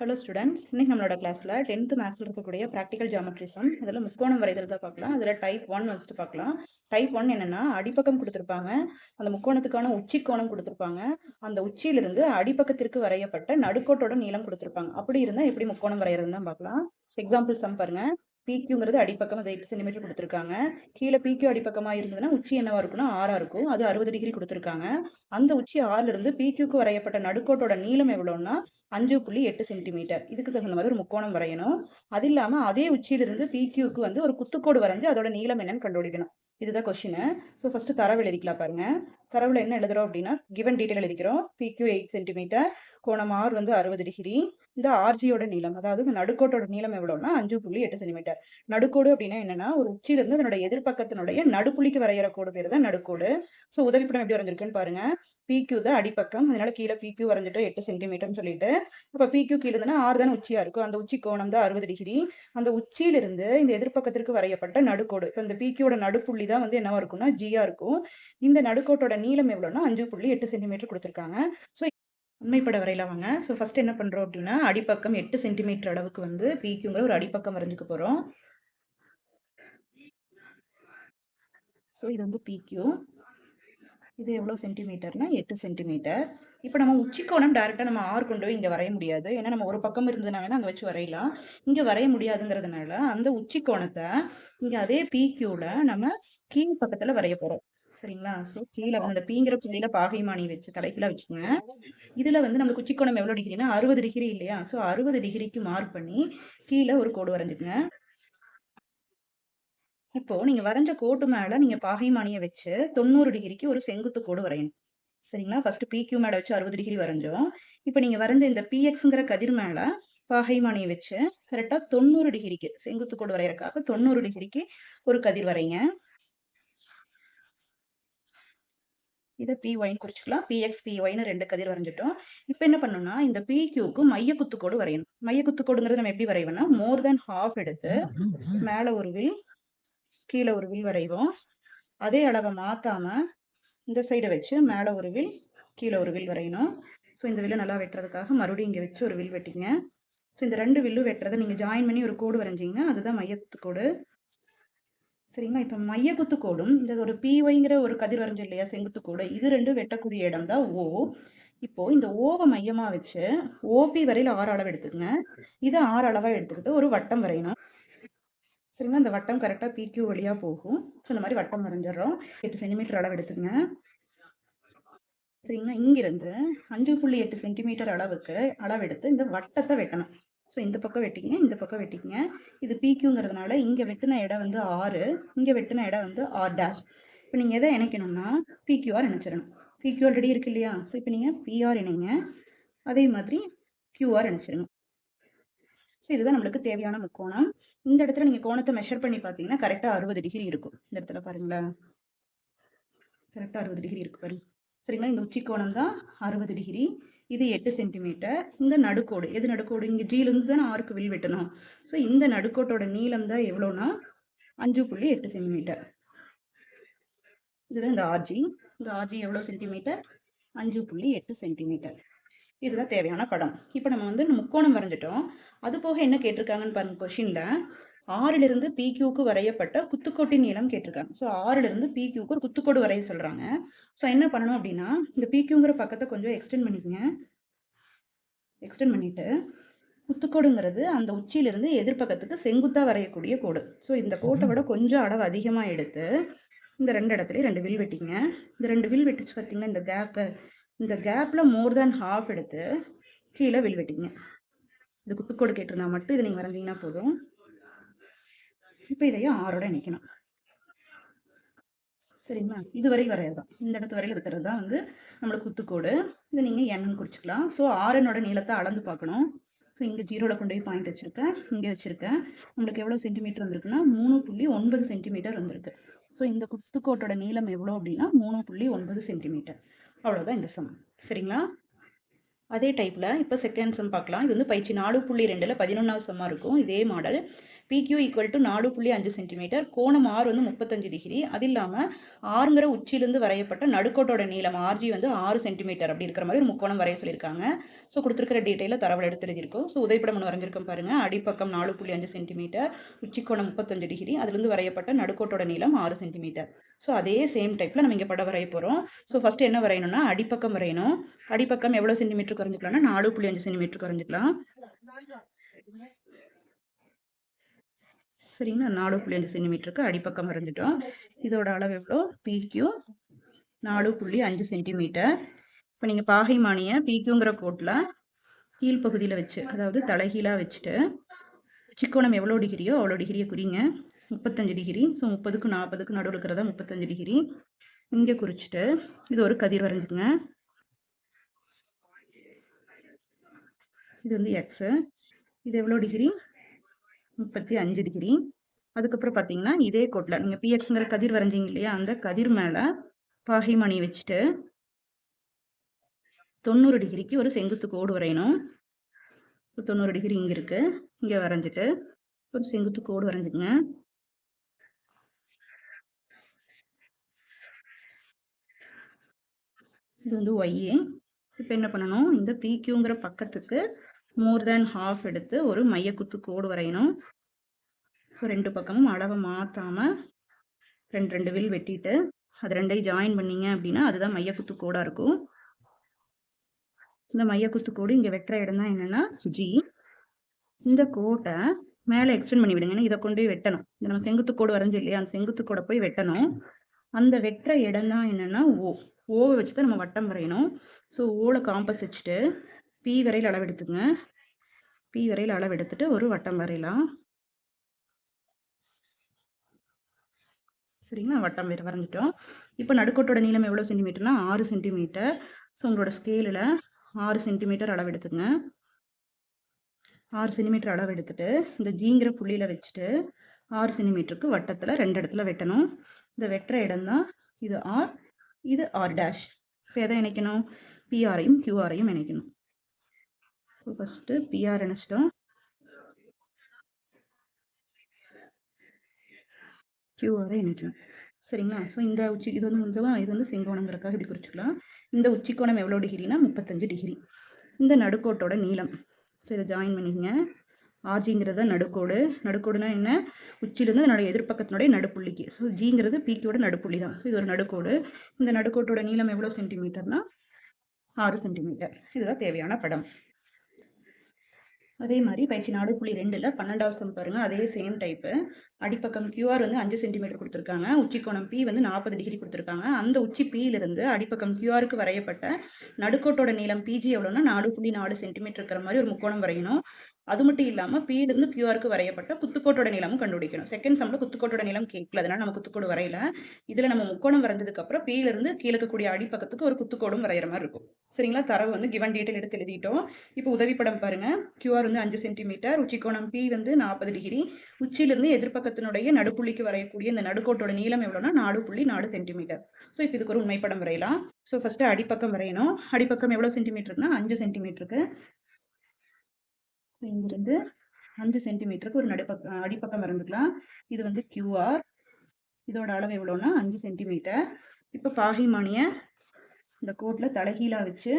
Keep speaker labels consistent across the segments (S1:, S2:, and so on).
S1: Hello students, இன்னைக்கு நம்மளோட கிளாஸ்ல 10th மேத்ஸ்ல இருக்கக்கூடிய ப்ராக்டிகல் ஜியாமெட்ரி சம் இதில் முக்கோணம் வரைதல் தான் பார்க்கலாம். அதில் டைப் 1 ஃபஸ்ட்டு பார்க்கலாம். டைப் 1 என்னன்னா அடிப்பக்கம் கொடுத்துருப்பாங்க, அந்த முக்கோணத்துக்கான உச்சி கோணம் கொடுத்துருப்பாங்க, அந்த உச்சியிலிருந்து அடிப்பக்கத்திற்கு வரையப்பட்ட நடுக்கோட்டோட நீளம் கொடுத்துருப்பாங்க. அப்படி இருந்தால் எப்படி முக்கோணம் வரைகிறதுன்னு தான் பார்க்கலாம். எக்ஸாம்பிள் சம் பாருங்க. பிக்யூங்கிறது அடிப்பக்கம், அது 8 சென்டிமீட்டர் கொடுத்துருக்காங்க. கீழே பிக்யூ அடிப்பக்கமாக இருந்ததுன்னா உச்சி என்னவா இருக்குன்னா 6 இருக்கும், அது 60 டிகிரி கொடுத்துருக்காங்க. அந்த உச்சி 6ல இருந்து பிக்யூக்கு வரையப்பட்ட நடுக்கோட்டோட நீளம் எவ்வளோன்னா 5.8 சென்டிமீட்டர். இதுக்கு தகுந்த மாதிரி ஒரு முக்கோணம் வரையணும். அது இல்லாமல் அதே உச்சியிலிருந்து பிக்யூக்கு வந்து ஒரு குத்துக்கோடு வரைஞ்சு அதோட நீளம் என்னன்னு கண்டுபிடிக்கணும். இதுதான் கொஸ்டின். ஸோ ஃபர்ஸ்ட் தரவு எழுதிக்கலாம் பாருங்க. தரவுல என்ன எழுதுறோம் அப்படின்னா கிவன் டீட்டெயில் எழுதிக்கிறோம். பிக்யூ 8 சென்டிமீட்டர், கோணம் ஆர் வந்து 60 டிகிரி. இந்த ஆர்ஜியோட நீளம், அதாவது இந்த நடுக்கோட்டோட நீளம் எவ்வளோன்னா 5.8 சென்டிமீட்டர். நடுக்கோடு அப்படின்னா என்னன்னா ஒரு உச்சியிலிருந்து அதனோட எதிர்பக்கத்தினுடைய நடுப்புள்ளிக்கு வரைகிற கோடு பேர் தான் நடுக்கோடு. ஸோ உதவிப்படம் எப்படி வரைஞ்சிருக்குன்னு பாருங்க. பிக்யூ தான் அடிப்பக்கம், அதனால கீழே பிக்யூ வரைஞ்சிட்டு 8 சென்டிமீட்டர்னு சொல்லிட்டு, அப்போ பிக்யூ கீழே இருந்ததுன்னா 6 தானே உச்சியா இருக்கும், அந்த உச்சி கோணம் தான் 60 டிகிரி. அந்த உச்சியிலிருந்து இந்த எதிர்பக்கத்திற்கு வரையப்பட்ட நடுக்கோடு, இப்போ இந்த பிக்யூட நடுப்புள்ளி தான் வந்து என்னவா இருக்கும்னா ஜியா இருக்கும். இந்த நடுக்கோட்டோட நீளம் எவ்வளோன்னா 5.8 சென்டிமீட்டர் கொடுத்துருக்காங்க. ஸோ உண்மைப்பட வரையலாம் வாங்க. ஸோ ஃபர்ஸ்ட் என்ன பண்றோம் அப்படின்னா அடிப்பக்கம் 8 சென்டிமீட்டர் அளவுக்கு வந்து பிக்யூங்கிற ஒரு அடிப்பக்கம் வரைஞ்சுக்க போறோம். ஸோ இது வந்து பிக்யூ, இது எவ்வளோ சென்டிமீட்டர்னா 8 சென்டிமீட்டர். இப்போ நம்ம உச்சிக்கோணம் டேரெக்டாக நம்ம ஆர் கொண்டு போய் இங்கே வரைய முடியாது, ஏன்னா நம்ம ஒரு பக்கம் இருந்ததுனா வேணால் அங்கே வச்சு வரையலாம். இங்கே வரைய முடியாதுங்கிறதுனால அந்த உச்சிக்கோணத்தை இங்கே அதே பிக்யூவில் நம்ம கீழ் பக்கத்தில் வரைய போகிறோம். சரிங்களா? ஸோ கீழே அந்த பீங்கிற புள்ளியில பாகைமானி வச்சு தலைகீழாக வச்சுக்கோங்க. இதில் வந்து நம்மளுக்கு உச்சிக்கோணம் எவ்வளோ டிகிரினா 60 டிகிரி இல்லையா? ஸோ 60 டிகிரிக்கு மார்க் பண்ணி கீழே ஒரு கோடு வரைஞ்சுக்குங்க. இப்போ நீங்க வரைஞ்ச கோட்டு மேல நீங்க பாகைமானியை வச்சு 90 டிகிரிக்கு ஒரு செங்குத்து கோடு வரையணும். சரிங்களா? ஃபர்ஸ்ட் பிக்யூ மேல வச்சு 60 டிகிரி வரைஞ்சோம். இப்போ நீங்க வரைஞ்ச இந்த பிஎக்ஸ்ங்கிற கதிர் மேல பாகைமானியை வச்சு கரெக்டா 90 டிகிரிக்கு செங்குத்து கோடு வரையறதுக்காக 90 டிகிரிக்கு ஒரு கதிர் வரைங்க. இதை PY குறிச்சுக்கலாம். PX PYன்னு 2 கதிர் வரைஞ்சிட்டோம். இப்போ என்ன பண்ணணும்னா இந்த PQக்கு மைய குத்துக்கோடு வரையணும். மைய குத்துக்கோடுங்கிறது நம்ம எப்படி வரைவோம்னா மோர் தென் ஹாஃப் எடுத்து மேலே ஒரு வில் கீழே ஒரு வில் வரைவோம். அதே அளவை மாத்தாம இந்த சைடை வச்சு மேலே ஒரு வில் கீழே ஒரு வில் வரையணும். ஸோ இந்த வில்லை நல்லா வெட்டுறதுக்காக மறுபடியும் இங்கே வச்சு ஒரு வில் வெட்டிங்க. ஸோ இந்த 2 வில்லும் வெட்டுறதை நீங்கள் ஜாயின் பண்ணி ஒரு கோடு வரைஞ்சிங்கன்னா அதுதான் மையக்குத்துக்கோடு. சரிங்களா? இப்போ மையக்குத்துக்கோடும் இந்த ஒரு PYங்கிற ஒரு கதிர் வரைஞ்சோம் இல்லையா செங்குத்துக்கோடு, இது 2 வெட்டக்கூடிய இடம் தான் O. இப்போ இந்த ஓவை மையமாக வச்சு OP வரையில் 6 அளவு எடுத்துக்கங்க. இதை 6 அளவாக எடுத்துக்கிட்டு ஒரு வட்டம் வரையணும். சரிங்களா? இந்த வட்டம் கரெக்டாக PQ வழியாக போகும். ஸோ இந்த மாதிரி வட்டம் வரைஞ்சிடறோம். 8 சென்டிமீட்டர் அளவு எடுத்துக்கங்க. சரிங்களா? இங்கிருந்து 5.8 சென்டிமீட்டர் அளவுக்கு அளவெடுத்து இந்த வட்டத்தை வெட்டணும். ஸோ இந்த பக்கம் வெட்டிங்க, இந்த பக்கம் வெட்டிங்க. இது பிக்யூங்கிறதுனால இங்கே வெட்டின இடம் வந்து 6, இங்கே வெட்டின இடம் வந்து R'. இப்போ நீங்கள் எதை இணைக்கணும்னா PQR இணைச்சிடணும். PQ ஆல்ரெடி இருக்கு இல்லையா? ஸோ இப்போ நீங்கள் PR இணைங்க, அதே மாதிரி QR இணைச்சிருங்க. ஸோ இதுதான் நம்மளுக்கு தேவையான முக்கோணம். இந்த இடத்துல நீங்கள் கோணத்தை மெஷர் பண்ணி பார்த்தீங்கன்னா கரெக்டாக 60 டிகிரி இருக்கும். இந்த இடத்துல பாருங்களேன், கரெக்டாக 60 டிகிரி இருக்கு பாருங்க. சரிங்களா? இந்த உச்சி கோணம் தான் 60 டிகிரி. இது 8 சென்டிமீட்டர். இந்த நடுக்கோடு, எது நடுக்கோடு? இங்கே ஜியிலிருந்து தான் ஆருக்கு வில் வெட்டணும். ஸோ இந்த நடுக்கோட்டோட நீளம் தான் எவ்வளோனா 5.8 சென்டிமீட்டர். இதுதான் இந்த ஆர்ஜி. இந்த ஆர்ஜி எவ்வளோ சென்டிமீட்டர்? 5.8 சென்டிமீட்டர். இதுதான் தேவையான படம். இப்போ நம்ம வந்து முக்கோணம் வரைஞ்சிட்டோம். அது போக என்ன கேட்டிருக்காங்கன்னு பாருங்க கொஷின்ல. 6லிருந்து PQக்கு வரையப்பட்ட குத்துக்கோட்டின் நீளம் கேட்டிருக்காங்க. ஸோ 6லிருந்து PQக்கு ஒரு குத்துக்கோடு வரைய சொல்றாங்க. ஸோ என்ன பண்ணணும் அப்படின்னா இந்த PQங்கிற பக்கத்தை கொஞ்சம் எக்ஸ்டெண்ட் பண்ணிக்கங்க. எக்ஸ்டெண்ட் பண்ணிட்டு குத்துக்கோடுங்கிறது அந்த உச்சியிலிருந்து எதிர்பக்கத்துக்கு செங்குத்தா வரையக்கூடிய கோடு. ஸோ இந்த கோட்டை விட கொஞ்சம் அளவு அதிகமாக எடுத்து இந்த 2 இடத்துலையும் 2 வில் வெட்டிங்க. இந்த 2 வில் வெட்டிச்சு பார்த்தீங்கன்னா இந்த கேப்பு, இந்த கேப்பில் மோர் தேன் ஹாஃப் எடுத்து கீழே வில் வெட்டிங்க. இது குத்துக்கோடு கேட்டிருந்தா மட்டும் இதை நீங்கள் வரைஞ்சிங்கன்னா போதும். இப்போ இதையும் 6ஓட இணைக்கணும். சரிங்களா? இது வரையில் வரையறதான், இந்த இடத்து வரையில் இருக்கிறது தான் வந்து நம்மளுக்கு குத்துக்கோடு. இதை நீங்கள் எண்ணன்னு குறிச்சிக்கலாம். ஸோ 6னோட நீளத்தை அளந்து பார்க்கணும். ஸோ இங்கே 0வில் கொண்டு போய் பாயிண்ட் வச்சுருக்கேன், இங்கே வச்சுருக்கேன். நம்மளுக்கு எவ்வளோ சென்டிமீட்டர் வந்திருக்குன்னா 3.9 சென்டிமீட்டர் வந்திருக்கு. ஸோ இந்த குத்துக்கோட்டோட நீளம் எவ்வளோ அப்படின்னா 3.9 சென்டிமீட்டர். அவ்வளோதான் இந்த சம். சரிங்களா? அதே டைப்பில் இப்போ செகண்ட் சம் பார்க்கலாம். இது வந்து பயிற்சி 4.2ல் 11வது சம்மாக இருக்கும். இதே model PQ equal to 4.5 centimetre, கோணம் R வந்து 35 டிகிரி. அது இல்லாமல் ஆறுங்கிற உச்சியிலிருந்து வரையப்பட்ட நடுக்கோட்டோட நீளம் RG வந்து 6 சென்டிமீட்டர் அப்படி இருக்கிற மாதிரி ஒரு முக்கோணம் வரைய சொல்லியிருக்காங்க. ஸோ கொடுத்துருக்கிற டீட்டெயிலில் தரவில் எடுத்து எழுதியிருக்கோம். ஸோ உதவிப்படம் ஒன்று வரைஞ்சிருக்கோம் பாருங்கள். அடிப்பக்கம் 4.5 சென்டிமீட்டர், உச்சிக்கோணம் 35 டிகிரி, அதிலிருந்து வரையப்பட்ட நடுக்கோட்டோட நீளம் 6 சென்டிமீட்டர். ஸோ அதே சேம் டைப்பில் நம்ம இங்கே படம் வரைய போகிறோம். ஸோ ஃபஸ்ட்டு என்ன வரையணும்னா அடிப்பக்கம் வரையணும். அடிப்பக்கம் எவ்வளோ சென்டிமீட்டர் குறைஞ்சிக்கலாம்னா 4.5 சென்டிமீட்டர் குறைஞ்சிக்கலாம். சரிங்களா, 4.5 சென்டிமீட்டருக்கு அடிப்பக்கம் வரைஞ்சிட்டோம். இதோட அளவு எவ்வளோ? PQ 4.5 centimetre. இப்போ நீங்கள் பாகைமானியை PQங்கிற கோட்டில் கீழ்ப்பகுதியில் வச்சு, அதாவது தலைகீழாக வச்சுட்டு உச்சிக்கோணம் எவ்வளோ டிகிரியோ அவ்வளோ டிகிரியை குறிங்க. 35 டிகிரி. ஸோ 30க்கு 40க்கு நடுவில் இருக்கிறதா 35 டிகிரி. இங்கே குறிச்சிட்டு இது ஒரு கதிர் வரைஞ்சிக்கங்க. இது வந்து எக்ஸு. இது எவ்வளோ டிகிரி? 35 டிகிரி. அதுக்கப்புறம் பார்த்தீங்கன்னா இதே கோட்டில் நீங்கள் PXங்கிற கதிர் வரைஞ்சிங்க இல்லையா, அந்த கதிர் மேலே பாகைமணி வச்சுட்டு 90 டிகிரிக்கு ஒரு செங்குத்து கோடு வரையணும். 90 டிகிரி இங்கே இருக்குது, இங்கே வரைஞ்சிட்டு ஒரு செங்குத்து கோடு வரைஞ்சிக்கங்க. இது வந்து ஒய்ஏ. இப்போ என்ன பண்ணணும், இந்த PQங்கிற பக்கத்துக்கு மோர் தேன் ஹாஃப் எடுத்து ஒரு மையக்குத்து கோடு வரையணும். ஸோ ரெண்டு பக்கமும் அளவை மாற்றாமல் ரெண்டு வில் வெட்டிட்டு அது ரெண்டையும் ஜாயின் பண்ணிங்க அப்படின்னா அதுதான் மையக்குத்து கோடாக இருக்கும். இந்த மையக்குத்து கோடு இங்கே வெட்டுற இடம் தான் என்னென்னா G. இந்த கோட்டை மேலே எக்ஸ்டெண்ட் பண்ணி விடுங்க. ஏன்னா இதை கொண்டு போய் வெட்டணும். இந்த நம்ம செங்குத்து கோடு வரைஞ்சோம் இல்லையா, அந்த செங்குத்து கோடை போய் வெட்டணும். அந்த வெட்டுற இடம் தான் என்னென்னா ஓவை வச்சு தான் நம்ம வட்டம் வரையணும். ஸோ ஓவில் காம்பஸ் வச்சுட்டு P வரையில் அளவு எடுத்துங்க. P வரையில் அளவு எடுத்துட்டு ஒரு வட்டம் வரையலாம். சரிங்களா, வட்டம் வரைஞ்சிட்டோம். இப்போ நடுக்கோட்டோட நீளம் எவ்வளோ சென்டிமீட்டர்னா 6 சென்டிமீட்டர். ஸோ உங்களோட ஸ்கேலில் 6 சென்டிமீட்டர் அளவு எடுத்துங்க. 6 சென்டிமீட்டர் அளவு எடுத்துட்டு இந்த ஜிங்கிற புள்ளியில் வச்சுட்டு 6 சென்டிமீட்டருக்கு வட்டத்தில் 2 இடத்துல வெட்டணும். இந்த வெட்டுற இடம் தான் இது R, இது R டேஷ். இப்போ எதை இணைக்கணும்? பிஆரையும் கியூஆரையும் இணைக்கணும். ஸோ ஃபஸ்ட்டு பிஆர் இணைச்சிட்டோம், கியூஆரை இணைக்கணும். சரிங்களா, ஸோ இந்த உச்சி இது வந்து செங்கோணங்கிறதுக்காக இப்படி குறிச்சிக்கலாம். இந்த உச்சிக்கோணம் எவ்வளோ டிகிரினா 35 டிகிரி. இந்த நடுக்கோட்டோட நீளம், ஸோ இதை ஜாயின் பண்ணிக்கங்க. ஆர்ஜிங்கிறது நடுக்கோடு. நடுக்கோடுனா என்ன? உச்சியிலேருந்து அதனுடைய எதிர்பக்கத்தினுடைய நடுப்புள்ளிக்கு. ஸோ ஜிங்கிறது பிக்கியோட நடுப்புள்ளி தான். ஸோ இது ஒரு நடுக்கோடு. இந்த நடுக்கோட்டோட நீளம் எவ்வளோ சென்டிமீட்டர்னா 6 சென்டிமீட்டர். இதுதான் தேவையான படம். அதே மாதிரி பயிற்சி 4.2ல் 12வது சம் பாருங்கள். அதே சேம் டைப்பு. அடிப்பக்கம் QR வந்து 5 சென்டிமீட்டர் கொடுத்துருக்காங்க. உச்சிக்கோணம் P வந்து 40 டிகிரி கொடுத்துருக்காங்க. அந்த உச்சி Pயிலிருந்து அடிப்பக்கம் QRக்கு வரையப்பட்ட நடுக்கோட்டோட நீளம் PG எவ்வளோன்னா 4.4 சென்டிமீட்டர் இருக்கிற மாதிரி ஒரு முக்கோணம் வரையணும். அது மட்டும் இல்லாமல் Pயிலிருந்து QRக்கு வரையப்பட்ட குத்துக்கோட்டோட நீளமும் கண்டுபிடிக்கணும். செகண்ட் சம்மில் குத்துக்கோட்டோட நீளம் கேட்கல, அதனால் நம்ம குத்துக்கோடு வரையல. இதில் நம்ம முக்கோணம் வரைஞ்சதுக்கப்புறம் Pயிலிருந்து கீழே இருக்கக்கூடிய அடிப்பக்கத்துக்கு ஒரு குத்துக்கோடும் வரைகிற மாதிரி இருக்கும். சரிங்களா, தரவு வந்து கிவன் டீட்டெயில் எடுத்து எழுதிட்டோம். இப்போ உதவிப்படம் பாருங்கள். QR வந்து 5 சென்டிமீட்டர், உச்சிக்கோணம் P வந்து 40 டிகிரி. உச்சியிலிருந்து எதிர்பக்கத்தினுடைய நடுப்புள்ளிக்கு வரையக்கூடிய இந்த நடுக்கோட்டோட நீளம் எவ்வளோனா 4.4 சென்டிமீட்டர். ஸோ இப்போ இதுக்கு ஒரு உண்மைப்படம் வரையலாம். ஸோ ஃபஸ்ட்டு அடிப்பக்கம் வரையணும். அடிப்பக்கம் எவ்வளோ சென்டிமீட்டருக்குன்னா 5 சென்டிமீட்டருக்கு. இங்கிருந்து 5 சென்டிமீட்டருக்கு ஒரு அடிப்பக்கம் வரைஞ்சிக்கலாம். இது வந்து QR. இதோட அளவு எவ்வளோன்னா 5 சென்டிமீட்டர். இப்போ பாகைமானியை இந்த கோட்டில் தலைகீழாக வச்சு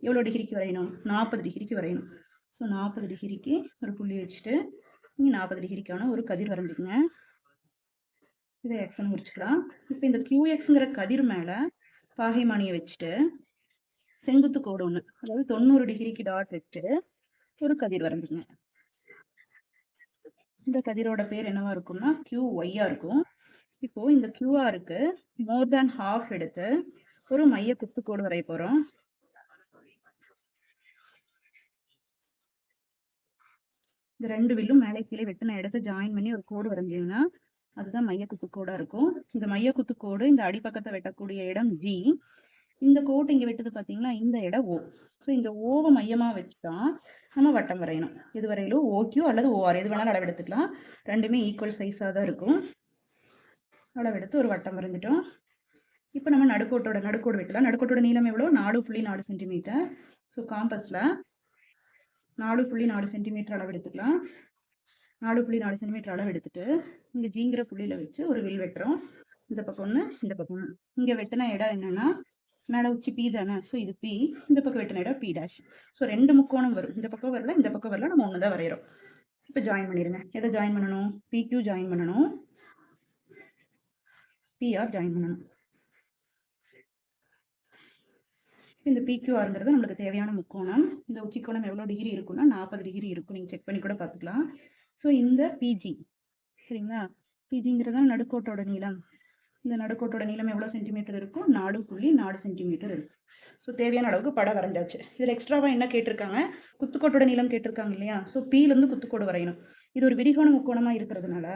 S1: எவ்வளோ டிகிரிக்கு வரையணும்? 40 டிகிரிக்கு வரையணும். ஸோ 40 டிகிரிக்கு ஒரு புள்ளி வச்சுட்டு இங்கே 40 டிகிரிக்கான ஒரு கதிர் வரைஞ்சிக்கங்க. இதை எக்ஸ்ன்னு குறிச்சிக்கலாம். இப்போ இந்த QXங்கிற கதிர் மேலே பாகைமானியை வச்சுட்டு செங்குத்து கோடு ஒன்று, அதாவது 90 டிகிரிக்கு டாட் வச்சு ஒரு கதிர் வரைஞ்சிங்க. இந்த கதிரோட பேர் என்னவா இருக்கும்னா QYஆ இருக்கும். இப்போ இந்த QRக்கு மோர் தேன் ஹாஃப் எடுத்து ஒரு மைய குத்து கோடு வரைய போகிறோம். இந்த ரெண்டு வில்லும் மேலே கீழே வெட்டின இடத்த ஜாயின் பண்ணி ஒரு கோடு வரைஞ்சிங்கன்னா அதுதான் மைய குத்து கோடாக இருக்கும். இந்த மைய குத்து கோடு இந்த அடிப்பக்கத்தை வெட்டக்கூடிய இடம் G. இந்த கோட்டை இங்கே வெட்டுது பார்த்தீங்களா, இந்த இடம் O. ஸோ இந்த ஓவை மையமாக வச்சு தான் நம்ம வட்டம் வரையணும். இது வரையிலும் OQ அல்லது OR எது வேணாலும் அளவு எடுத்துக்கலாம். ரெண்டுமே ஈக்குவல் சைஸாக தான் இருக்கும். அளவெடுத்து ஒரு வட்டம் வரைஞ்சிட்டோம். இப்போ நம்ம நடுக்கோடு வெட்டலாம். நடுக்கோட்டோட நீளம் எவ்வளோ? 4.4 சென்டிமீட்டர். ஸோ காம்பஸில் 4.4 சென்டிமீட்டர் அளவு எடுத்துக்கலாம். 4.4 சென்டிமீட்டர் அளவு எடுத்துட்டு இங்கே ஜிங்கிற புள்ளியில் வச்சு ஒரு வில் வெட்டுறோம். இந்த பக்கம் ஒன்று, இந்த பக்கம் ஒன்று. இங்கே வெட்டின இடம் என்னன்னா மேலே உச்சி பி தானே, ஸோ இது பி. இந்த பக்கம் வெட்டின இடம் பி டேஷ். ஸோ 2 முக்கோணம் வரும். இந்த பக்கம் வரல, இந்த பக்கம் வரல, நம்ம ஒன்று தான் வரைகிறோம். இப்போ ஜாயின் பண்ணிடுங்க. எதை ஜாயின் பண்ணணும்? PQ ஜாயின் பண்ணணும், PR ஜாயின் பண்ணணும். இந்த PQRங்கிறது நம்மளுக்கு தேவையான முக்கோணம். இந்த உச்சிக்கோணம் எவ்வளோ டிகிரி இருக்குன்னா 40 டிகிரி இருக்கும். நீங்கள் செக் பண்ணி கூட பார்த்துக்கலாம். ஸோ இந்த PG, சரிங்களா? PGங்கிறது நடுக்கோட்டோட நீளம். இந்த நடுக்கோட்டோட நீளம் எவ்வளோ சென்டிமீட்டர் இருக்கும்? 4.4 சென்டிமீட்டர் இருக்கும். ஸோ தேவையான அளவுக்கு படம் வரைஞ்சாச்சு. இதில் எக்ஸ்ட்ராவாக என்ன கேட்டிருக்காங்க? குத்துக்கோட்டோட நீளம் கேட்டிருக்காங்க இல்லையா? ஸோ Pலேருந்து குத்துக்கோடு வரையணும். இது ஒரு விரிகோண முக்கோணமாக இருக்கிறதுனால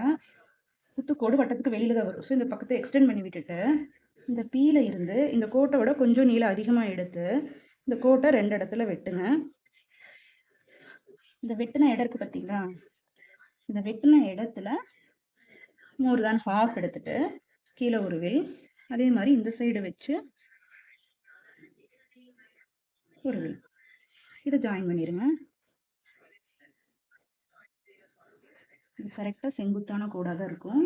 S1: குத்துக்கோடு வட்டத்துக்கு வெளியில தான் வரும். ஸோ இந்த பக்கத்தை எக்ஸ்டெண்ட் பண்ணி விட்டுட்டு இந்த Pல இருந்து இந்த கோட்டை விட கொஞ்சம் நீளம் அதிகமாக எடுத்து இந்த கோட்டை 2 இடத்துல வெட்டுங்க. இந்த வெட்டின இடம் இருக்கு பார்த்தீங்களா? இந்த வெட்டின இடத்துல மோர் தேன் ஹாஃப் எடுத்துட்டு கீழே ஒரு வில், அதே மாதிரி இந்த சைடு வச்சு ஒரு வில். இதை ஜாயின் பண்ணிடுங்க. இது கரெக்டாக செங்குத்தான கோடாக தான் இருக்கும்.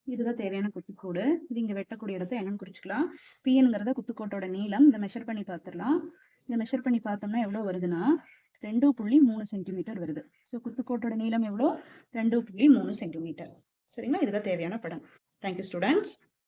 S1: இதுதான் தேவையான குத்துக்கோடு. இது இங்கே வெட்டக்கூடிய இடத்த என்னன்னு குறிச்சிக்கலாம். பிஎன்கிறத குத்துக்கோட்டோட நீளம். இதை மெஷர் பண்ணி பார்த்துடலாம். இதை மெஷர் பண்ணி பார்த்தோம்னா எவ்வளோ வருதுன்னா 2.3 சென்டிமீட்டர் வருது. ஸோ குத்துக்கோட்டோட நீளம் எவ்வளோ? 2.3 சென்டிமீட்டர். சரிங்களா? இதுதான் தேவையான படம். Thank you students.